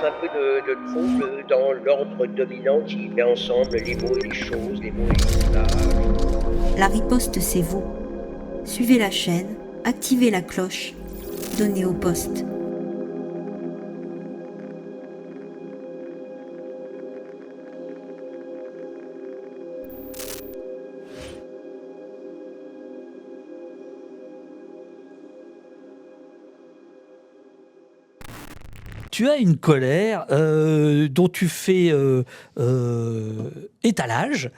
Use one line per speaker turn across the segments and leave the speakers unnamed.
un peu de trouble dans l'ordre dominant qui met ensemble les mots et les choses, les mots et les images.
La riposte, c'est vous. Suivez la chaîne, activez la cloche, donnez au poste.
Tu as une colère dont tu fais étalage,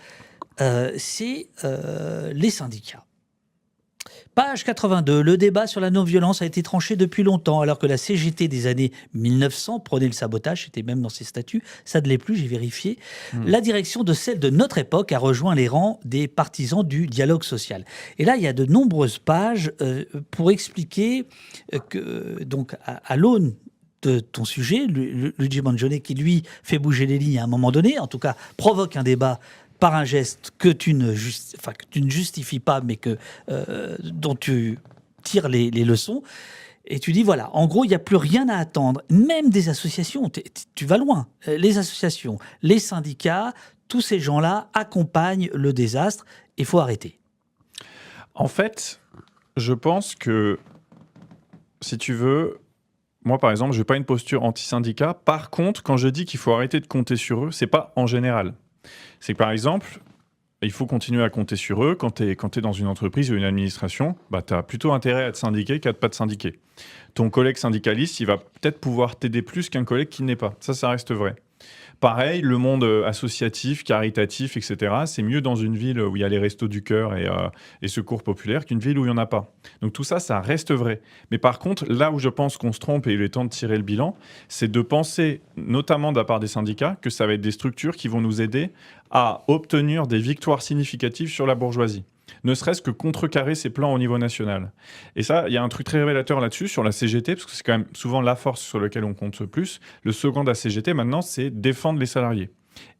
c'est les syndicats. Page 82, le débat sur la non-violence a été tranché depuis longtemps, alors que la CGT des années 1900 prenait le sabotage, c'était même dans ses statuts, ça ne l'est plus, j'ai vérifié. La direction de celle de notre époque a rejoint les rangs des partisans du dialogue social. Et là, il y a de nombreuses pages pour expliquer que, donc, à l'aune de ton sujet, Luigi Mangione, qui lui fait bouger les lignes à un moment donné, en tout cas provoque un débat par un geste que tu ne justifies pas, mais dont tu tires les leçons. Et tu dis, voilà, en gros, il n'y a plus rien à attendre. Même des associations, tu vas loin. Les associations, les syndicats, tous ces gens-là accompagnent le désastre. Il faut arrêter.
En fait, je pense que, si tu veux, moi, par exemple, je n'ai pas une posture anti-syndicat. Par contre, quand je dis qu'il faut arrêter de compter sur eux, ce n'est pas en général. C'est que, par exemple, il faut continuer à compter sur eux. Quand tu es dans une entreprise ou une administration, bah, tu as plutôt intérêt à te syndiquer qu'à ne pas te syndiquer. Ton collègue syndicaliste, il va peut-être pouvoir t'aider plus qu'un collègue qui ne l'est pas. Ça reste vrai. Pareil, le monde associatif, caritatif, etc., c'est mieux dans une ville où il y a les restos du cœur et secours populaires qu'une ville où il n'y en a pas. Donc tout ça, ça reste vrai. Mais par contre, là où je pense qu'on se trompe et il est temps de tirer le bilan, c'est de penser, notamment de la part des syndicats, que ça va être des structures qui vont nous aider à obtenir des victoires significatives sur la bourgeoisie. Ne serait-ce que contrecarrer ces plans au niveau national. Et ça, il y a un truc très révélateur là-dessus, sur la CGT, parce que c'est quand même souvent la force sur laquelle on compte le plus. Le slogan de la CGT, maintenant, c'est « défendre les salariés ».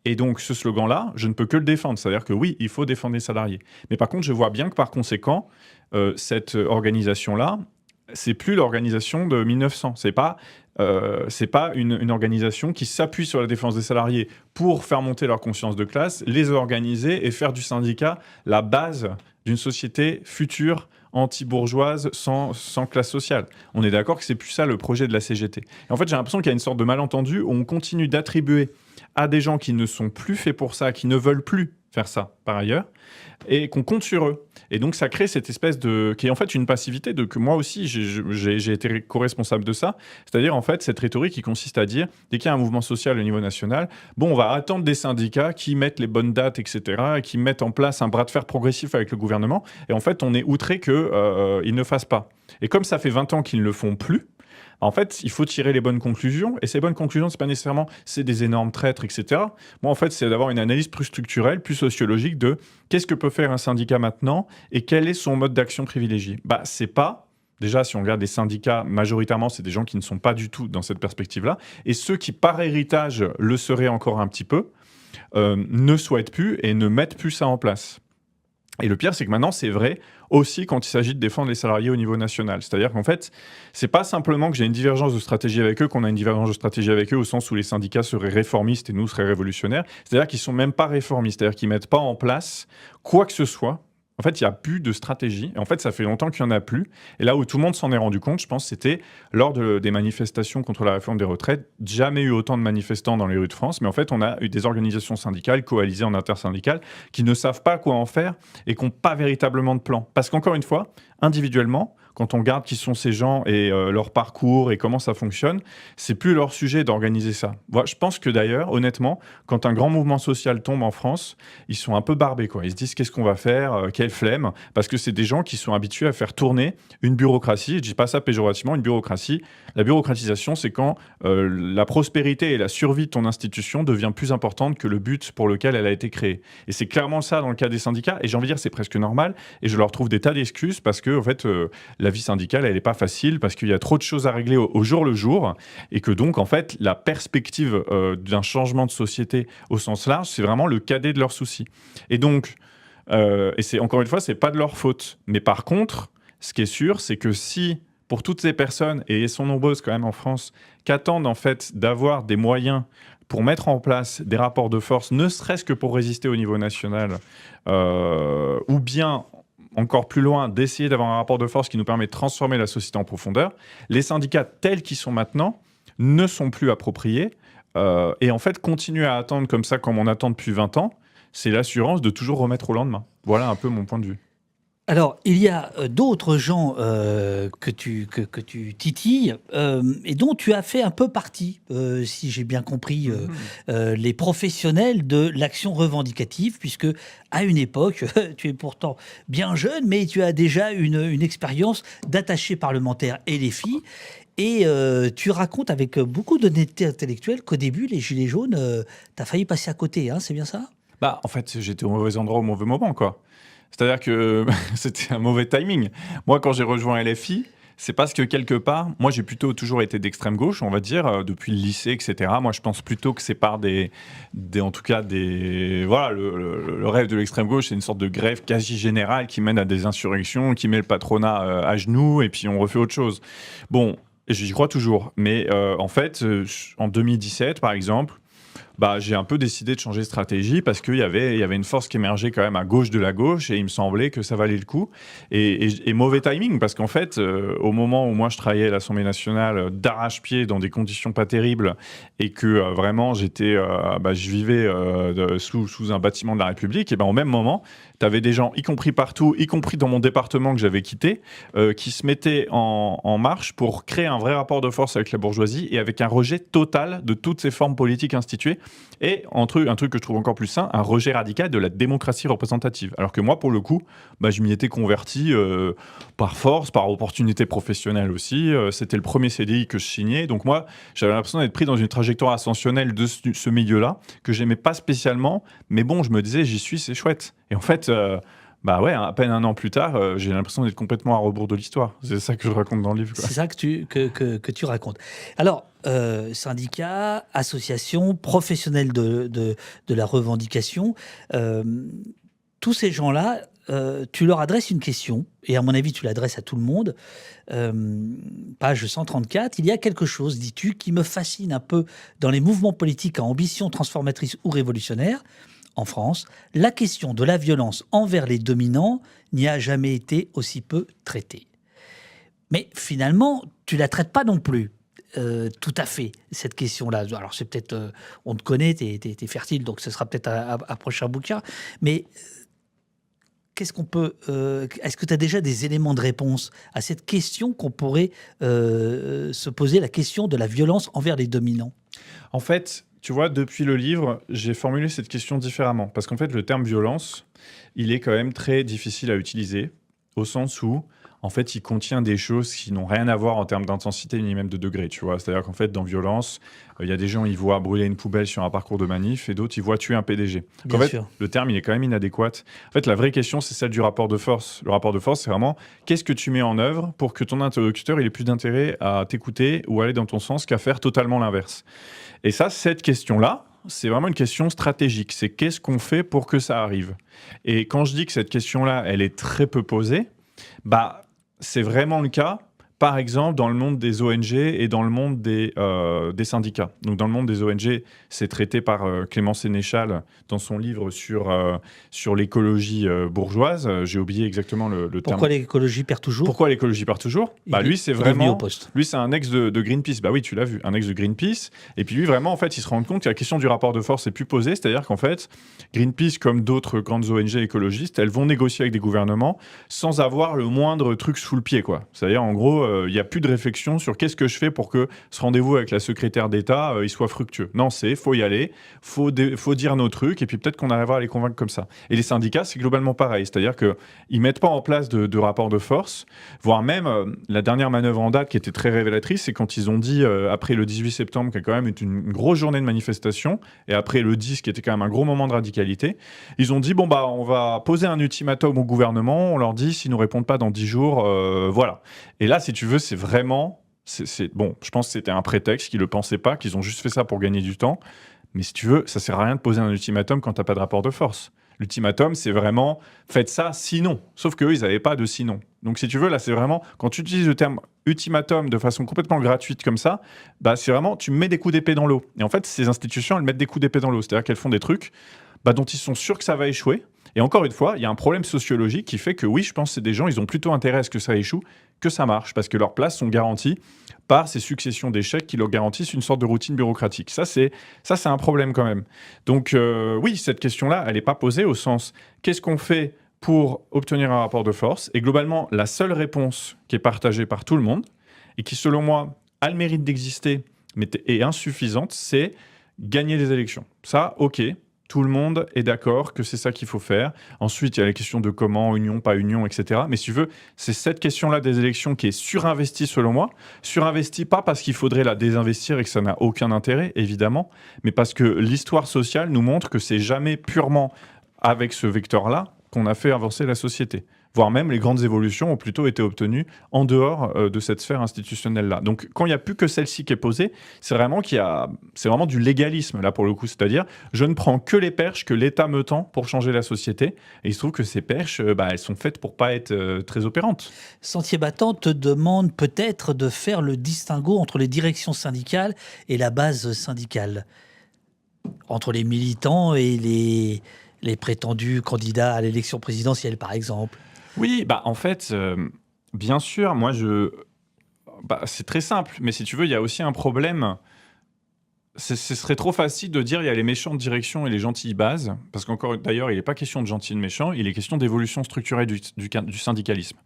Et donc, ce slogan-là, je ne peux que le défendre. C'est-à-dire que oui, il faut défendre les salariés. Mais par contre, je vois bien que par conséquent, cette organisation-là, c'est plus l'organisation de 1900. C'est pas une organisation qui s'appuie sur la défense des salariés pour faire monter leur conscience de classe, les organiser et faire du syndicat la base d'une société future anti-bourgeoise sans classe sociale. On est d'accord que c'est plus ça le projet de la CGT. Et en fait, j'ai l'impression qu'il y a une sorte de malentendu où on continue d'attribuer à des gens qui ne sont plus faits pour ça, qui ne veulent plus faire ça par ailleurs, et qu'on compte sur eux. Et donc ça crée cette espèce qui est en fait une passivité que moi aussi j'ai été co-responsable de ça, c'est-à-dire en fait cette rhétorique qui consiste à dire, dès qu'il y a un mouvement social au niveau national, bon, on va attendre des syndicats qui mettent les bonnes dates, etc., qui mettent en place un bras de fer progressif avec le gouvernement, et en fait on est outré qu'ils ne le fassent pas. Et comme ça fait 20 ans qu'ils ne le font plus, en fait, il faut tirer les bonnes conclusions. Et ces bonnes conclusions, c'est pas nécessairement c'est des énormes traîtres, etc. Moi, en fait, c'est d'avoir une analyse plus structurelle, plus sociologique de qu'est-ce que peut faire un syndicat maintenant et quel est son mode d'action privilégié. Bah, c'est pas... Déjà, si on regarde les syndicats, majoritairement, c'est des gens qui ne sont pas du tout dans cette perspective-là. Et ceux qui, par héritage, le seraient encore un petit peu, ne souhaitent plus et ne mettent plus ça en place. Et le pire, c'est que maintenant, c'est vrai aussi quand il s'agit de défendre les salariés au niveau national. C'est-à-dire qu'en fait, c'est pas simplement que j'ai une divergence de stratégie avec eux, qu'on a une divergence de stratégie avec eux au sens où les syndicats seraient réformistes et nous seraient révolutionnaires. C'est-à-dire qu'ils sont même pas réformistes, c'est-à-dire qu'ils mettent pas en place quoi que ce soit. En fait, il n'y a plus de stratégie. Et en fait, ça fait longtemps qu'il n'y en a plus. Et là où tout le monde s'en est rendu compte, je pense, c'était lors des manifestations contre la réforme des retraites. Jamais eu autant de manifestants dans les rues de France. Mais en fait, on a eu des organisations syndicales, coalisées en intersyndicales, qui ne savent pas quoi en faire et qui n'ont pas véritablement de plan. Parce qu'encore une fois, individuellement, quand on regarde qui sont ces gens et leur parcours et comment ça fonctionne, c'est plus leur sujet d'organiser ça. Moi, je pense que d'ailleurs, honnêtement, quand un grand mouvement social tombe en France, ils sont un peu barbés, quoi. Ils se disent qu'est-ce qu'on va faire, quelle flemme, parce que c'est des gens qui sont habitués à faire tourner une bureaucratie. Je dis pas ça péjorativement, une bureaucratie. La bureaucratisation, c'est quand la prospérité et la survie de ton institution devient plus importante que le but pour lequel elle a été créée. Et c'est clairement ça dans le cas des syndicats. Et j'ai envie de dire, c'est presque normal. Et je leur trouve des tas d'excuses parce que, en fait, la vie syndicale, elle n'est pas facile parce qu'il y a trop de choses à régler au jour le jour et que donc, en fait, la perspective d'un changement de société au sens large, c'est vraiment le cadet de leurs soucis. Et donc, et c'est encore une fois, c'est pas de leur faute. Mais par contre, ce qui est sûr, c'est que si pour toutes ces personnes, et elles sont nombreuses quand même en France, qui attendent en fait d'avoir des moyens pour mettre en place des rapports de force, ne serait-ce que pour résister au niveau national, ou bien, encore plus loin, d'essayer d'avoir un rapport de force qui nous permet de transformer la société en profondeur, les syndicats tels qu'ils sont maintenant ne sont plus appropriés, et en fait, continuer à attendre comme ça, comme on attend depuis 20 ans, c'est l'assurance de toujours remettre au lendemain. Voilà un peu mon point de vue.
Alors, il y a d'autres gens que tu titilles et dont tu as fait un peu partie, si j'ai bien compris, les professionnels de l'action revendicative, puisque à une époque, tu es pourtant bien jeune, mais tu as déjà une expérience d'attaché parlementaire LFI. Et tu racontes avec beaucoup d'honnêteté intellectuelle qu'au début, les Gilets jaunes, t'as failli passer à côté, hein, c'est bien ça?
Bah, en fait, j'étais au mauvais endroit au mauvais moment, quoi. C'est-à-dire que c'était un mauvais timing. Moi, quand j'ai rejoint LFI, c'est parce que quelque part, moi, j'ai plutôt toujours été d'extrême gauche, on va dire, depuis le lycée, etc. Moi, je pense plutôt que c'est par en tout cas, voilà, le rêve de l'extrême gauche, c'est une sorte de grève quasi générale qui mène à des insurrections, qui met le patronat à genoux, et puis on refait autre chose. Bon, j'y crois toujours. Mais en fait, en 2017, par exemple, bah, j'ai un peu décidé de changer de stratégie parce qu'il y avait une force qui émergeait quand même à gauche de la gauche et il me semblait que ça valait le coup. Et mauvais timing parce qu'en fait, au moment où moi je travaillais à l'Assemblée nationale d'arrache-pied dans des conditions pas terribles et que vraiment je vivais sous un bâtiment de la République, et ben au même moment, tu avais des gens, y compris partout, y compris dans mon département que j'avais quitté, qui se mettaient en marche pour créer un vrai rapport de force avec la bourgeoisie et avec un rejet total de toutes ces formes politiques instituées. Et un truc que je trouve encore plus sain, un rejet radical de la démocratie représentative. Alors que moi, pour le coup, je m'y étais converti par force, par opportunité professionnelle aussi. C'était le premier CDI que je signais. Donc moi, j'avais l'impression d'être pris dans une trajectoire ascensionnelle de ce milieu-là, que j'aimais pas spécialement. Mais bon, je me disais, j'y suis, c'est chouette. Et en fait... à peine un an plus tard, j'ai l'impression d'être complètement à rebours de l'histoire. C'est ça que je raconte dans le livre, quoi.
C'est ça que tu racontes. Alors, syndicats, associations, professionnels de la revendication, tous ces gens-là, tu leur adresses une question, et à mon avis, tu l'adresses à tout le monde. Page 134, il y a quelque chose, dis-tu, qui me fascine un peu dans les mouvements politiques à ambition transformatrice ou révolutionnaire. En France, la question de la violence envers les dominants n'y a jamais été aussi peu traitée. Mais finalement, tu la traites pas non plus tout à fait, cette question-là. Alors c'est peut-être, on te connaît, t'es fertile, donc ce sera peut-être un prochain bouquin. Mais qu'est-ce qu'on peut... est-ce que tu as déjà des éléments de réponse à cette question qu'on pourrait se poser, la question de la violence envers les dominants?
En fait... Tu vois, depuis le livre, j'ai formulé cette question différemment. Parce qu'en fait, le terme violence, il est quand même très difficile à utiliser, au sens où, en fait, il contient des choses qui n'ont rien à voir en termes d'intensité ni même de degré, tu vois. C'est-à-dire qu'en fait, dans violence, il y a des gens, ils voient brûler une poubelle sur un parcours de manif et d'autres, ils voient tuer un PDG.
Bien
en fait,
sûr.
le terme, il est quand même inadéquat. En fait, la vraie question, c'est celle du rapport de force. Le rapport de force, c'est vraiment qu'est-ce que tu mets en œuvre pour que ton interlocuteur il ait plus d'intérêt à t'écouter ou aller dans ton sens qu'à faire totalement l'inverse. Et ça, cette question-là, c'est vraiment une question stratégique. C'est qu'est-ce qu'on fait pour que ça arrive? Et quand je dis que cette question-là, elle est très peu posée, c'est vraiment le cas, par exemple, dans le monde des ONG et dans le monde des syndicats. Donc, dans le monde des ONG, c'est traité par Clément Sénéchal dans son livre sur l'écologie bourgeoise. J'ai oublié exactement le terme.
Pourquoi l'écologie perd toujours?
Pourquoi l'écologie perd toujours? Lui, c'est
il est venu
vraiment...
au poste.
Lui, c'est un ex de Greenpeace. Bah oui, tu l'as vu, un ex de Greenpeace. Et puis lui, vraiment, en fait, il se rend compte que la question du rapport de force est plus posée. C'est-à-dire qu'en fait, Greenpeace, comme d'autres grandes ONG écologistes, elles vont négocier avec des gouvernements sans avoir le moindre truc sous le pied, quoi. C'est-à-dire, en gros, il n'y a plus de réflexion sur qu'est-ce que je fais pour que ce rendez-vous avec la secrétaire d'État, il soit fructueux. Non, faut y aller, faut dire nos trucs, et puis peut-être qu'on arrivera à les convaincre comme ça. Et les syndicats, c'est globalement pareil. C'est-à-dire qu'ils ne mettent pas en place de rapport de force, voire même la dernière manœuvre en date qui était très révélatrice, c'est quand ils ont dit, après le 18 septembre, qui a quand même été une grosse journée de manifestation, et après le 10, qui était quand même un gros moment de radicalité, ils ont dit, on va poser un ultimatum au gouvernement, on leur dit, s'ils ne nous répondent pas dans 10 jours, voilà. Et là, si tu veux, c'est vraiment... Bon, je pense que c'était un prétexte, qu'ils ne le pensaient pas, qu'ils ont juste fait ça pour gagner du temps. Mais si tu veux, ça ne sert à rien de poser un ultimatum quand tu n'as pas de rapport de force. L'ultimatum, c'est vraiment faites ça sinon. Sauf qu'eux, ils n'avaient pas de sinon. Donc, si tu veux, là, c'est vraiment quand tu utilises le terme ultimatum de façon complètement gratuite comme ça, bah, c'est vraiment tu mets des coups d'épée dans l'eau. Et en fait, ces institutions, elles mettent des coups d'épée dans l'eau. C'est-à-dire qu'elles font des trucs dont ils sont sûrs que ça va échouer. Et encore une fois, il y a un problème sociologique qui fait que oui, je pense que c'est des gens, ils ont plutôt intérêt à ce que ça échoue que ça marche, parce que leurs places sont garanties par ces successions d'échecs qui leur garantissent une sorte de routine bureaucratique. Ça, c'est un problème quand même. Donc oui, cette question-là, elle n'est pas posée au sens qu'est-ce qu'on fait pour obtenir un rapport de force. Et globalement, la seule réponse qui est partagée par tout le monde et qui, selon moi, a le mérite d'exister mais est insuffisante, c'est gagner les élections. Ça, ok. Tout le monde est d'accord que c'est ça qu'il faut faire. Ensuite, il y a les questions de comment, union, pas union, etc. Mais si tu veux, c'est cette question-là des élections qui est surinvestie selon moi. Surinvestie pas parce qu'il faudrait la désinvestir et que ça n'a aucun intérêt, évidemment, mais parce que l'histoire sociale nous montre que c'est jamais purement avec ce vecteur-là qu'on a fait avancer la société. Voire même les grandes évolutions ont plutôt été obtenues en dehors de cette sphère institutionnelle-là. Donc quand il n'y a plus que celle-ci qui est posée, c'est vraiment du légalisme là pour le coup, c'est-à-dire je ne prends que les perches que l'État me tend pour changer la société, et il se trouve que ces perches, elles sont faites pour pas être très opérantes.
Sentier battant te demande peut-être de faire le distinguo entre les directions syndicales et la base syndicale, entre les militants et les prétendus candidats à l'élection présidentielle, par exemple.
Oui, en fait, bien sûr, moi, c'est très simple, mais si tu veux, il y a aussi un problème. Ce serait trop facile de dire il y a les méchantes directions et les gentilles bases, parce qu'encore d'ailleurs, il n'est pas question de gentil et de méchant, il est question d'évolution structurelle du syndicalisme.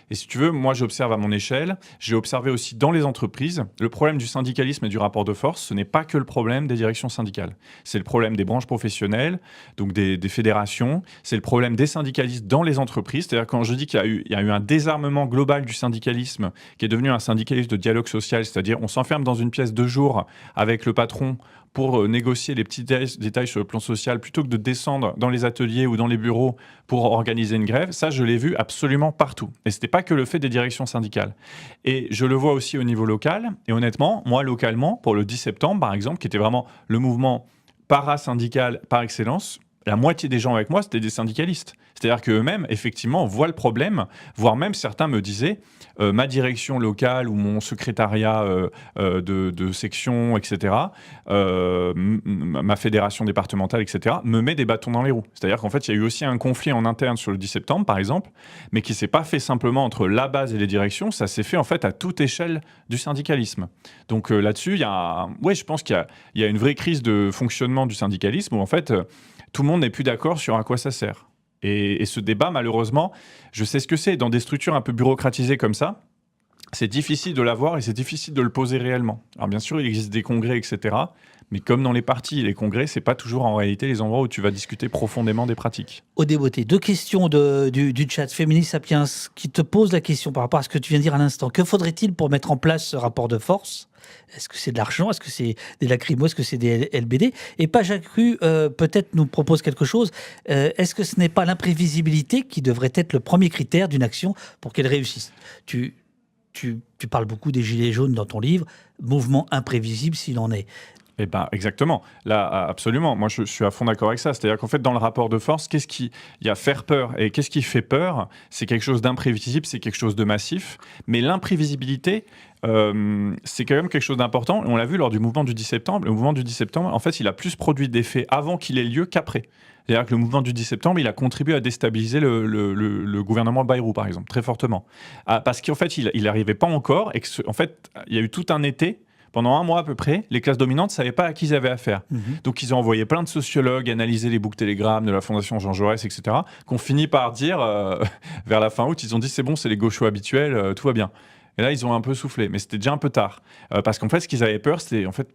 Et si tu veux, moi j'observe à mon échelle, j'ai observé aussi dans les entreprises, le problème du syndicalisme et du rapport de force, ce n'est pas que le problème des directions syndicales. C'est le problème des branches professionnelles, donc des fédérations, c'est le problème des syndicalistes dans les entreprises. C'est-à-dire quand je dis qu'il y a eu un désarmement global du syndicalisme, qui est devenu un syndicalisme de dialogue social, c'est-à-dire on s'enferme dans une pièce 2 jours avec le patron pour négocier les petits détails sur le plan social, plutôt que de descendre dans les ateliers ou dans les bureaux pour organiser une grève, ça, je l'ai vu absolument partout. Et ce n'était pas que le fait des directions syndicales. Et je le vois aussi au niveau local. Et honnêtement, moi, localement, pour le 10 septembre, par exemple, qui était vraiment le mouvement parasyndical par excellence, la moitié des gens avec moi, c'était des syndicalistes. C'est-à-dire qu'eux-mêmes, effectivement, voient le problème, voire même certains me disaient ma direction locale ou mon secrétariat de section, etc., ma fédération départementale, etc., me met des bâtons dans les roues. C'est-à-dire qu'en fait, il y a eu aussi un conflit en interne sur le 10 septembre, par exemple, mais qui ne s'est pas fait simplement entre la base et les directions, ça s'est fait en fait à toute échelle du syndicalisme. Donc là-dessus, je pense qu'il y a une vraie crise de fonctionnement du syndicalisme où en fait, tout le monde n'est plus d'accord sur à quoi ça sert. Et ce débat, malheureusement, je sais ce que c'est. Dans des structures un peu bureaucratisées comme ça, c'est difficile de l'avoir et c'est difficile de le poser réellement. Alors bien sûr, il existe des congrès, etc. Mais comme dans les partis et les congrès, c'est pas toujours en réalité les endroits où tu vas discuter profondément des pratiques.
Odé Beauté, 2 questions du chat Féministe Sapiens qui te pose la question par rapport à ce que tu viens de dire à l'instant. Que faudrait-il pour mettre en place ce rapport de force ? Est-ce que c'est de l'argent ? Est-ce que c'est des lacrymos ? Est-ce que c'est des LBD ? Et Pajacru peut-être nous propose quelque chose. Est-ce que ce n'est pas l'imprévisibilité qui devrait être le premier critère d'une action pour qu'elle réussisse ? Tu parles beaucoup des Gilets jaunes dans ton livre, mouvement imprévisible s'il en est.
Eh ben, exactement. Là, absolument. Moi, je suis à fond d'accord avec ça. C'est-à-dire qu'en fait, dans le rapport de force, il y a faire peur. Et qu'est-ce qui fait peur ? C'est quelque chose d'imprévisible, c'est quelque chose de massif. Mais l'imprévisibilité, c'est quand même quelque chose d'important. On l'a vu lors du mouvement du 10 septembre. Le mouvement du 10 septembre, en fait, il a plus produit d'effets avant qu'il ait lieu qu'après. C'est-à-dire que le mouvement du 10 septembre, il a contribué à déstabiliser le gouvernement Bayrou, par exemple, très fortement. Parce qu'en fait, il n'arrivait pas encore. Et en fait, il y a eu tout un été. Pendant 1 mois à peu près, les classes dominantes ne savaient pas à qui ils avaient affaire. Donc ils ont envoyé plein de sociologues analyser les boucles Telegram de la Fondation Jean Jaurès, etc., qu'on finit par dire, vers la fin août, ils ont dit c'est bon, c'est les gauchos habituels, tout va bien. Et là, ils ont un peu soufflé, mais c'était déjà un peu tard. Parce qu'en fait, ce qu'ils avaient peur,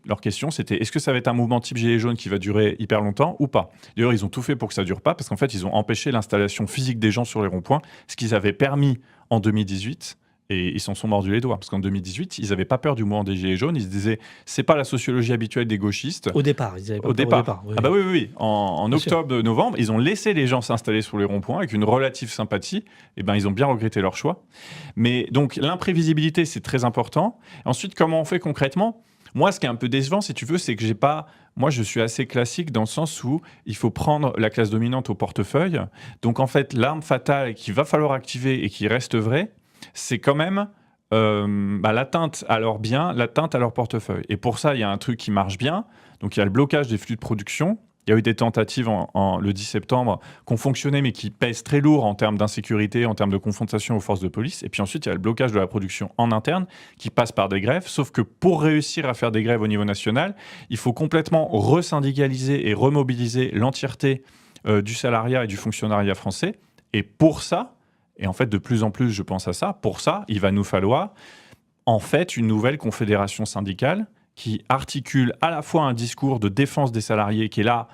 leur question, c'était est-ce que ça va être un mouvement type Gilets jaunes qui va durer hyper longtemps ou pas ? D'ailleurs, ils ont tout fait pour que ça ne dure pas, parce qu'en fait, ils ont empêché l'installation physique des gens sur les ronds-points, ce qu'ils avaient permis en 2018. Et ils s'en sont mordus les doigts. Parce qu'en 2018, ils n'avaient pas peur du mouvement des Gilets jaunes. Ils se disaient, c'est pas la sociologie habituelle des gauchistes.
Au départ, ils avaient pas
au
peur
départ.
Oui.
Ah bah oui. En octobre, novembre, ils ont laissé les gens s'installer sur les ronds-points avec une relative sympathie. Et ben, ils ont bien regretté leur choix. Mais donc, l'imprévisibilité, c'est très important. Ensuite, comment on fait concrètement ? Moi, ce qui est un peu décevant, si tu veux, c'est que j'ai pas. Moi, je suis assez classique dans le sens où il faut prendre la classe dominante au portefeuille. Donc, en fait, l'arme fatale qu'il va falloir activer et qui reste vraie, c'est quand même l'atteinte à leurs biens, l'atteinte à leur portefeuille. Et pour ça, il y a un truc qui marche bien. Donc, il y a le blocage des flux de production. Il y a eu des tentatives le 10 septembre qui ont fonctionné, mais qui pèsent très lourd en termes d'insécurité, en termes de confrontation aux forces de police. Et puis ensuite, il y a le blocage de la production en interne qui passe par des grèves. Sauf que pour réussir à faire des grèves au niveau national, il faut complètement resyndicaliser et remobiliser l'entièreté du salariat et du fonctionnariat français. Et pour ça, et en fait de plus en plus je pense à ça, pour ça, il va nous falloir en fait une nouvelle confédération syndicale qui articule à la fois un discours de défense des salariés qui est là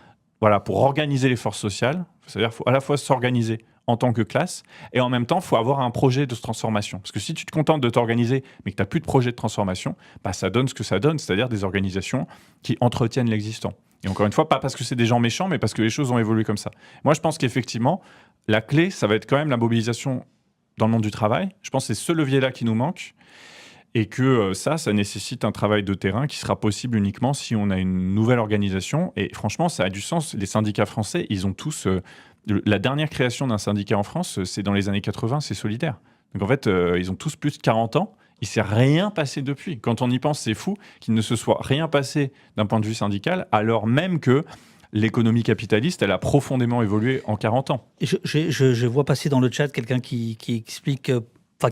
pour organiser les forces sociales, c'est-à-dire qu'il faut à la fois s'organiser en tant que classe, et en même temps, il faut avoir un projet de transformation. Parce que si tu te contentes de t'organiser, mais que tu n'as plus de projet de transformation, ça donne ce que ça donne, c'est-à-dire des organisations qui entretiennent l'existant. Et encore une fois, pas parce que c'est des gens méchants, mais parce que les choses ont évolué comme ça. Moi, je pense qu'effectivement, la clé, ça va être quand même la mobilisation dans le monde du travail. Je pense que c'est ce levier-là qui nous manque. Et que ça nécessite un travail de terrain qui sera possible uniquement si on a une nouvelle organisation. Et franchement, ça a du sens. Les syndicats français, ils ont tous... la dernière création d'un syndicat en France, c'est dans les années 80, c'est Solidaire. Donc en fait, ils ont tous plus de 40 ans. Il ne s'est rien passé depuis. Quand on y pense, c'est fou qu'il ne se soit rien passé d'un point de vue syndical, alors même que l'économie capitaliste, elle a profondément évolué en 40 ans.
Je vois passer dans le chat quelqu'un qui explique...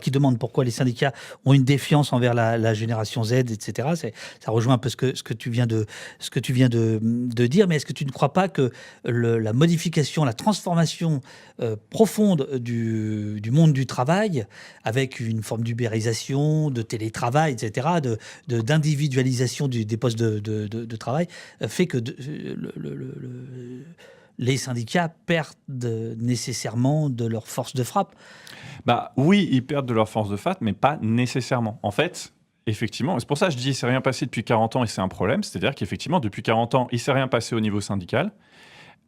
qui demande pourquoi les syndicats ont une défiance envers la génération Z, etc. Ça rejoint un peu ce que tu viens de dire, mais est-ce que tu ne crois pas que la modification, la transformation profonde du monde du travail, avec une forme d'ubérisation, de télétravail, etc., d'individualisation des postes de travail, fait que les syndicats perdent nécessairement de leur force de frappe?
Oui, ils perdent de leur force de frappe, mais pas nécessairement. En fait, effectivement, c'est pour ça que je dis qu'il ne s'est rien passé depuis 40 ans et c'est un problème. C'est-à-dire qu'effectivement, depuis 40 ans, il ne s'est rien passé au niveau syndical.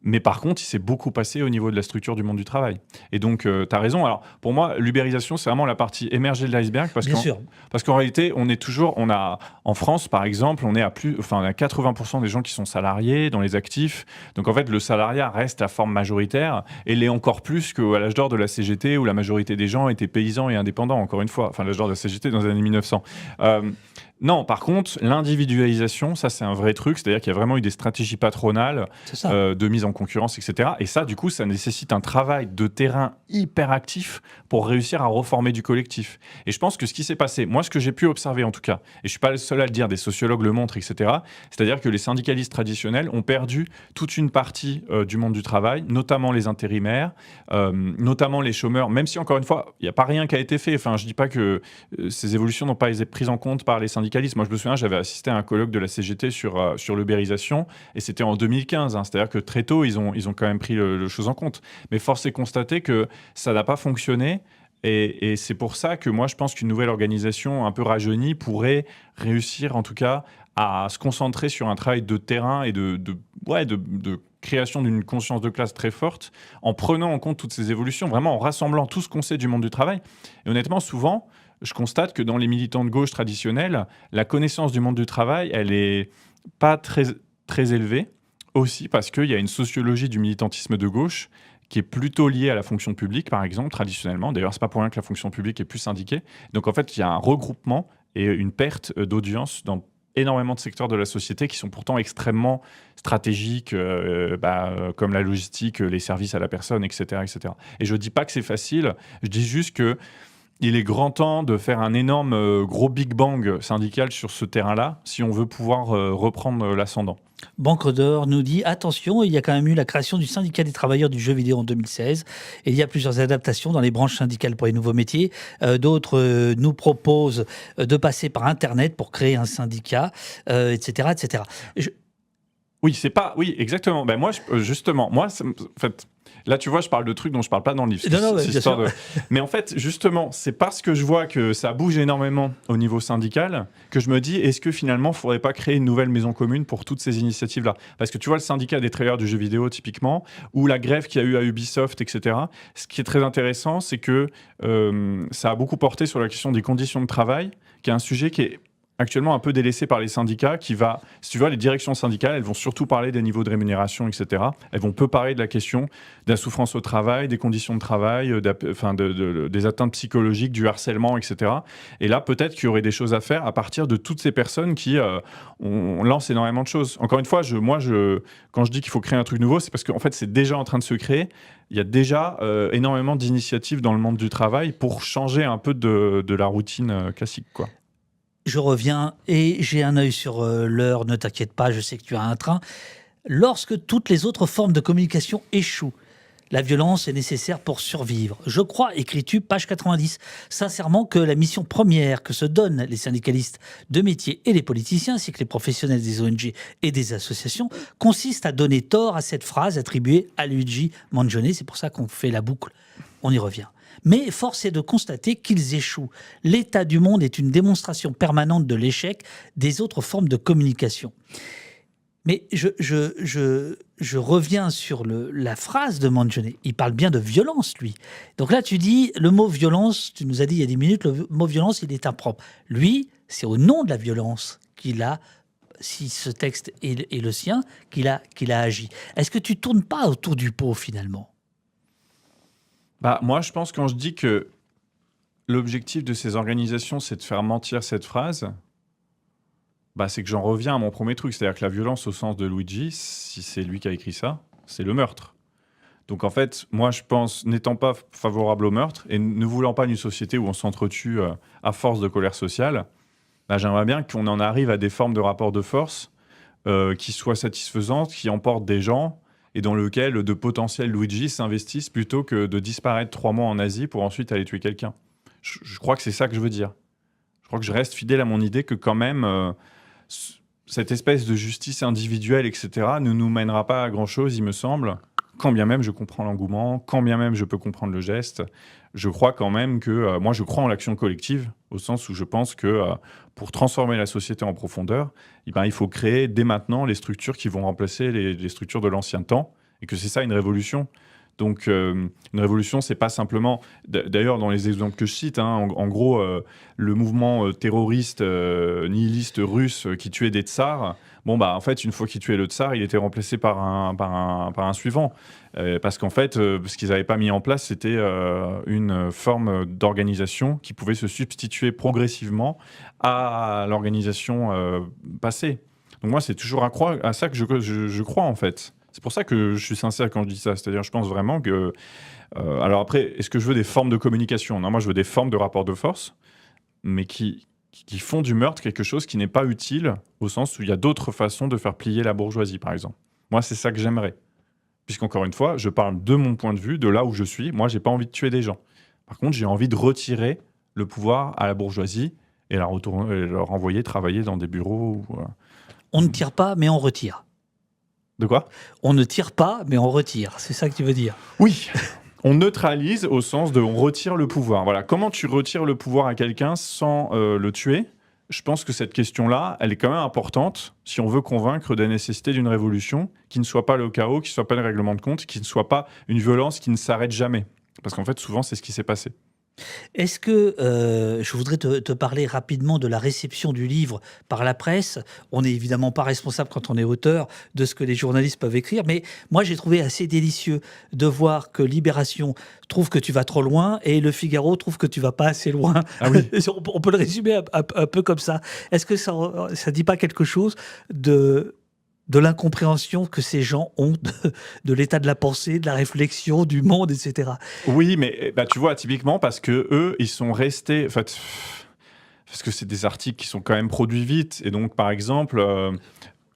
Mais par contre, il s'est beaucoup passé au niveau de la structure du monde du travail. Et donc, tu as raison. Alors, pour moi, l'ubérisation, c'est vraiment la partie émergée de l'iceberg. Parce qu'en réalité, en France, par exemple, on a 80% des gens qui sont salariés dans les actifs. Donc, en fait, le salariat reste la forme majoritaire et l'est encore plus qu'à l'âge d'or de la CGT où la majorité des gens étaient paysans et indépendants, encore une fois. Enfin, l'âge d'or de la CGT dans les années 1900. Non, par contre, l'individualisation, ça c'est un vrai truc, c'est-à-dire qu'il y a vraiment eu des stratégies patronales de mise en concurrence, etc. Et ça, du coup, ça nécessite un travail de terrain hyper actif pour réussir à reformer du collectif. Et je pense que ce qui s'est passé, moi ce que j'ai pu observer en tout cas, et je ne suis pas le seul à le dire, des sociologues le montrent, etc., c'est-à-dire que les syndicalistes traditionnels ont perdu toute une partie du monde du travail, notamment les intérimaires, notamment les chômeurs, même si encore une fois, il n'y a pas rien qui a été fait. Enfin, je ne dis pas que ces évolutions n'ont pas été prises en compte par les syndicalistes. Moi, je me souviens, j'avais assisté à un colloque de la CGT sur l'ubérisation, et c'était en 2015. C'est-à-dire que très tôt, ils ont quand même pris le chose en compte. Mais force est de constater que ça n'a pas fonctionné. Et c'est pour ça que moi, je pense qu'une nouvelle organisation un peu rajeunie pourrait réussir, en tout cas, à se concentrer sur un travail de terrain et de création d'une conscience de classe très forte, en prenant en compte toutes ces évolutions, vraiment en rassemblant tout ce qu'on sait du monde du travail. Et honnêtement, souvent, je constate que dans les militants de gauche traditionnels, la connaissance du monde du travail, elle n'est pas très, très élevée, aussi parce qu'il y a une sociologie du militantisme de gauche qui est plutôt liée à la fonction publique, par exemple, traditionnellement. D'ailleurs, ce n'est pas pour rien que la fonction publique est plus syndiquée. Donc, en fait, il y a un regroupement et une perte d'audience dans énormément de secteurs de la société qui sont pourtant extrêmement stratégiques, comme la logistique, les services à la personne, etc. etc. Et je ne dis pas que c'est facile, je dis juste que il est grand temps de faire un énorme gros Big Bang syndical sur ce terrain-là si on veut pouvoir reprendre l'ascendant.
Banque d'Or nous dit, attention, il y a quand même eu la création du syndicat des travailleurs du jeu vidéo en 2016. Et il y a plusieurs adaptations dans les branches syndicales pour les nouveaux métiers. D'autres nous proposent de passer par Internet pour créer un syndicat, etc. etc.
Oui, exactement. Moi, justement, en fait... Là, tu vois, je parle de trucs dont je parle pas dans le livre.
Bien sûr.
Mais en fait, justement, c'est parce que je vois que ça bouge énormément au niveau syndical que je me dis, est-ce que finalement, il ne faudrait pas créer une nouvelle maison commune pour toutes ces initiatives-là? Parce que tu vois, le syndicat des travailleurs du jeu vidéo, typiquement, ou la grève qu'il y a eu à Ubisoft, etc., ce qui est très intéressant, c'est que ça a beaucoup porté sur la question des conditions de travail, qui est un sujet qui est actuellement un peu délaissé par les syndicats si tu vois, les directions syndicales, elles vont surtout parler des niveaux de rémunération, etc. Elles vont peu parler de la question de la souffrance au travail, des conditions de travail, des atteintes psychologiques, du harcèlement, etc. Et là, peut-être qu'il y aurait des choses à faire à partir de toutes ces personnes qui on lance énormément de choses. Encore une fois, quand je dis qu'il faut créer un truc nouveau, c'est parce qu'en fait, c'est déjà en train de se créer. Il y a déjà énormément d'initiatives dans le monde du travail pour changer un peu de la routine classique, quoi.
Je reviens et j'ai un œil sur l'heure, ne t'inquiète pas, je sais que tu as un train. Lorsque toutes les autres formes de communication échouent, la violence est nécessaire pour survivre. Je crois, écris-tu, page 90, sincèrement que la mission première que se donnent les syndicalistes de métier et les politiciens, ainsi que les professionnels des ONG et des associations, consiste à donner tort à cette phrase attribuée à Luigi Mangione. C'est pour ça qu'on fait la boucle. On y revient. Mais force est de constater qu'ils échouent. L'état du monde est une démonstration permanente de l'échec des autres formes de communication. Mais je reviens sur la phrase de Mangione. Il parle bien de violence, lui. Donc là, tu dis, le mot violence, tu nous as dit il y a 10 minutes, le mot violence, il est impropre. Lui, c'est au nom de la violence qu'il a, si ce texte est le sien, qu'il a agi. Est-ce que tu ne tournes pas autour du pot, finalement ?
Moi, je pense quand je dis que l'objectif de ces organisations, c'est de faire mentir cette phrase, c'est que j'en reviens à mon premier truc. C'est-à-dire que la violence au sens de Luigi, si c'est lui qui a écrit ça, c'est le meurtre. Donc en fait, moi je pense, n'étant pas favorable au meurtre et ne voulant pas d'une société où on s'entretue à force de colère sociale, j'aimerais bien qu'on en arrive à des formes de rapports de force qui soient satisfaisantes, qui emportent des gens et dans lequel de potentiels Luigi s'investissent plutôt que de disparaître 3 mois en Asie pour ensuite aller tuer quelqu'un. Je crois que c'est ça que je veux dire. Je crois que je reste fidèle à mon idée que quand même, cette espèce de justice individuelle, etc., ne nous mènera pas à grand-chose, il me semble. Quand bien même je comprends l'engouement, quand bien même je peux comprendre le geste, je crois quand même que... moi, je crois en l'action collective, au sens où je pense que pour transformer la société en profondeur, il faut créer dès maintenant les structures qui vont remplacer les structures de l'ancien temps, et que c'est ça une révolution. Donc, une révolution, c'est pas simplement... D'ailleurs, dans les exemples que je cite, en gros, le mouvement terroriste nihiliste russe qui tuait des tsars, en fait, une fois qu'il tuait le tsar, il était remplacé par un suivant. Parce qu'en fait, ce qu'ils n'avaient pas mis en place, c'était une forme d'organisation qui pouvait se substituer progressivement à l'organisation passée. Donc moi, c'est toujours à ça que je crois, en fait. C'est pour ça que je suis sincère quand je dis ça. C'est-à-dire, je pense vraiment que... alors après, est-ce que je veux des formes de communication ? Non, moi, je veux des formes de rapport de force, mais qui font du meurtre quelque chose qui n'est pas utile, au sens où il y a d'autres façons de faire plier la bourgeoisie, par exemple. Moi, c'est ça que j'aimerais. Puisqu'encore une fois, je parle de mon point de vue, de là où je suis. Moi, j'ai pas envie de tuer des gens. Par contre, j'ai envie de retirer le pouvoir à la bourgeoisie et leur envoyer travailler dans des bureaux.
On ne tire pas, mais on retire.
De quoi ?
On ne tire pas, mais on retire. C'est ça que tu veux dire ?
Oui. On neutralise au sens de on retire le pouvoir. Voilà. Comment tu retires le pouvoir à quelqu'un sans le tuer ? Je pense que cette question-là, elle est quand même importante si on veut convaincre de la nécessité d'une révolution qui ne soit pas le chaos, qui ne soit pas le règlement de compte, qui ne soit pas une violence qui ne s'arrête jamais. Parce qu'en fait, souvent, c'est ce qui s'est passé.
Est-ce que, je voudrais te parler rapidement de la réception du livre par la presse. On n'est évidemment pas responsable quand on est auteur de ce que les journalistes peuvent écrire, mais moi j'ai trouvé assez délicieux de voir que Libération trouve que tu vas trop loin et Le Figaro trouve que tu vas pas assez loin.
Ah oui.
On peut le résumer un peu comme ça. Est-ce que ça dit pas quelque chose de l'incompréhension que ces gens ont de l'état de la pensée, de la réflexion, du monde, etc.
Oui, mais tu vois, typiquement, parce que eux, ils sont restés... En fait, parce que c'est des articles qui sont quand même produits vite. Et donc, par exemple,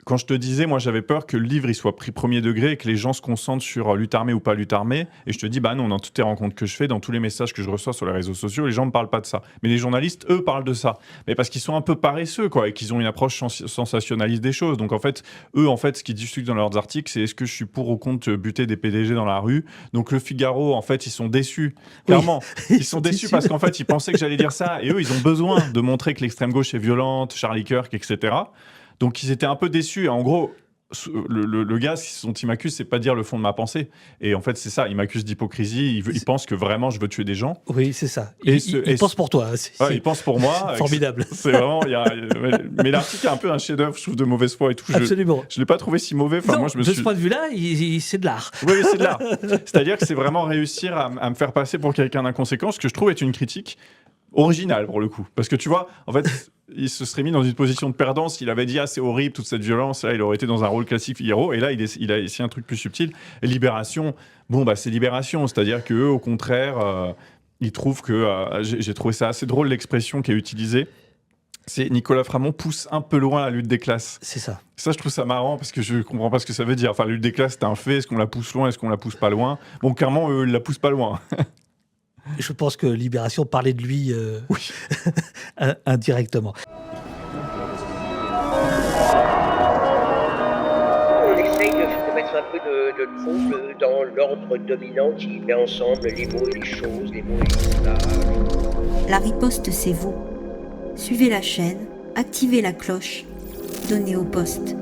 quand je te disais, moi, j'avais peur que le livre il soit pris premier degré et que les gens se concentrent sur lutte armée ou pas lutte armée. Et je te dis, non, dans toutes les rencontres que je fais, dans tous les messages que je reçois sur les réseaux sociaux, les gens ne parlent pas de ça. Mais les journalistes, eux, parlent de ça. Mais parce qu'ils sont un peu paresseux, quoi, et qu'ils ont une approche sensationnaliste des choses. Donc, en fait, eux, ce qu'ils discutent dans leurs articles, c'est est-ce que je suis pour ou contre buter des PDG dans la rue ? Donc, Le Figaro, en fait, ils sont déçus. Clairement. Oui. Ils sont déçus parce qu'en fait, ils pensaient que j'allais dire ça. Et eux, ils ont besoin de montrer que l'extrême gauche est violente, Charlie Kirk, etc. Donc, ils étaient un peu déçus. En gros, le gars, ce dont il m'accuse, c'est pas dire le fond de ma pensée. Et en fait, c'est ça. Il m'accuse d'hypocrisie. Il pense que vraiment, je veux tuer des gens.
Oui, c'est ça.
Et
Il pense pour toi.
Il pense pour moi.
Formidable.
C'est vraiment. Mais l'article est un peu un chef-d'œuvre, je trouve, de mauvaise foi et tout.
Absolument.
Je l'ai pas trouvé si mauvais. Enfin,
Non,
moi, je me
de
suis...
ce point de vue-là, c'est de l'art.
Oui, c'est de l'art. C'est-à-dire que c'est vraiment réussir à me faire passer pour quelqu'un d'inconséquent, ce que je trouve est une critique originale pour le coup. Parce que tu vois, en fait, il se serait mis dans une position de perdant s'il avait dit « Ah, c'est horrible, toute cette violence », là, il aurait été dans un rôle classique héros, et là, il a essayé un truc plus subtil. Et Libération, bon, bah, c'est Libération, c'est-à-dire qu'eux, au contraire, ils trouvent que... j'ai trouvé ça assez drôle, l'expression qui est utilisée. C'est Nicolas Framont pousse un peu loin la lutte des classes.
C'est ça.
Ça, je trouve ça marrant parce que je comprends pas ce que ça veut dire. Enfin, la lutte des classes, c'est un fait. Est-ce qu'on la pousse loin? Est-ce qu'on la pousse pas loin? Bon, clairement, ils la poussent pas loin.
Je pense que Libération parlait de lui
Oui.
indirectement.
On essaye de mettre un peu de trouble dans l'ordre dominant qui met ensemble les mots et les choses, les mots et les images.
La riposte, c'est vous. Suivez la chaîne, activez la cloche, donnez au poste.